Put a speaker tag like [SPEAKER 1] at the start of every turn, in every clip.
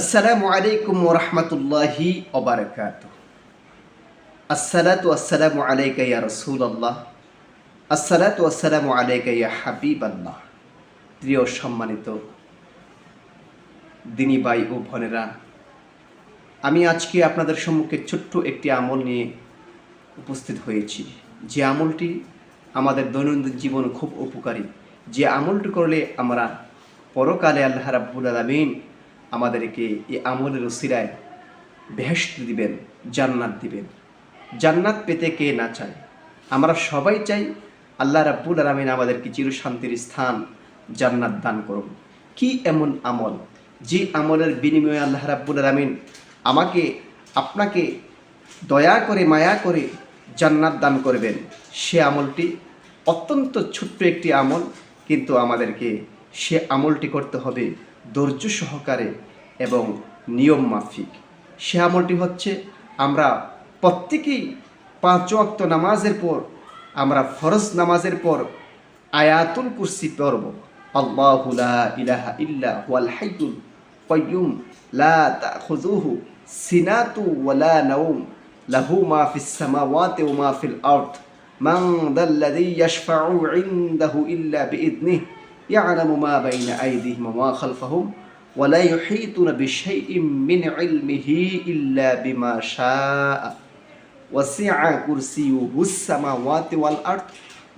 [SPEAKER 1] আসসালামু আলাইকুম ওয়া রাহমাতুল্লাহি ওয়া বারাকাতুহু। আসসালাতু ওয়াসসালামু আলাইকা ইয়া রাসূলুল্লাহ। আসসালাতু ওয়াসসালামু আলাইকা ইয়া হাবিবাল্লাহ। প্রিয় সম্মানিত দিনী ভাই ও বোনেরা, আমি আজকে আপনাদের সম্মুখে ছোট্ট একটি আমল নিয়ে উপস্থিত হয়েছি। যে আমলটি আমাদের দৈনন্দিন জীবনে খুব উপকারী। যে আমলটি করলে আমরা পরকালে আল্লাহ রাব্বুল আলামিন আমাদেরকে এই আমলের উসিলায় বেহেশত দিবেন, জান্নাত দিবেন। জান্নাত পেতে কে না চায়? আমরা সবাই চাই আল্লাহ রাব্বুল আলামিন আমাদেরকে চিরশান্তির স্থান জান্নাত দান করুন। কি এমন আমল যে আমলের বিনিময়ে আল্লাহ রাব্বুল আলামিন আমাকে আপনাকে দয়া করে মায়া করে জান্নাত দান করবেন? সে আমলটি অত্যন্ত ছোট্ট একটি আমল, কিন্তু আমাদেরকে সে আমলটি করতে হবে ধৈর্য সহকারে এবং নিয়ম মাফিক। সে আমলটি হচ্ছে, আমরা প্রত্যেকেই 5 ওয়াক্ত নামাজের পর, আমরা ফরজ নামাজের পর আয়াতুল কুরসি পড়ব। আল্লাহু লা ইলাহা ইল্লা হুয়াল হাইয়ুল কাইয়্যুম লা তাখুযুহু সিনাতু ওয়ালা নাওম লাহু মা ফিস সামাওয়াতি ওয়া মা ফিল আরদ মান যাল্লাযী ইয়াশফাউ ইনদাহু ইল্লা বিইذনিহি ইয়ালামু মা বাইনা আইদিহিম ওয়া মা খালফাহুম ওয়া লা ইউহীতুনা বিশাইইন মিন ইলমিহি ইল্লা বিমা শাআ ওয়াসি'a কুরসিয়ুহুস সামাওয়াতি ওয়াল আরদ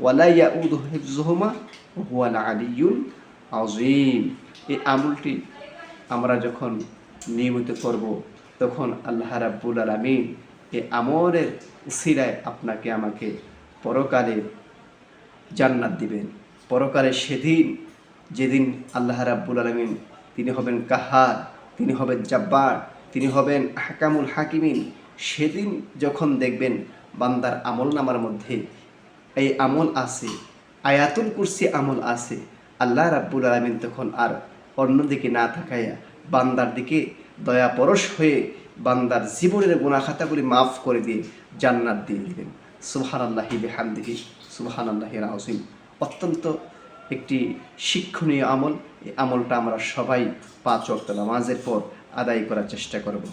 [SPEAKER 1] ওয়া লা ইয়াউদুহু হিফযুহুমা ওয়া হুয়াল আলিয়্যুল আযীম। এই আমলটি আমরা যখন নিয়মিত করব, তখন আল্লাহ রাব্বুল আলামিন এই আমলের উসিলায় আপনাকে আমাকে পরকালে জান্নাত দিবেন। পরকালে সেদিন, যেদিন আল্লাহ রাব্বুল আলামিন তিনি হবেন কাহার, তিনি হবেন জাব্বার, তিনি হবেন হাকামুল হাকিমিন। সেদিন যখন দেখবেন বান্দার আমলনামার মধ্যে এই আমল আছে, আয়াতুল কুরসি আমল আছে, আল্লাহ রাব্বুল আলামিন তখন আর অন্যদিকে না তাকাইয়া বান্দার দিকে দয়া পরশ হয়ে বান্দার জীবনের গুনাহ খাতাগুলি মাফ করে দিয়ে জান্নাত দিয়ে দিবেন। সুবহানাল্লাহি বিহামদিহি সুবহানাল্লাহিল আযীম। অত্যন্ত একটি শিক্ষণীয় আমল। এই আমলটা আমরা সবাই 5 ওয়াক্ত নামাজের পর আদায় করার চেষ্টা করব।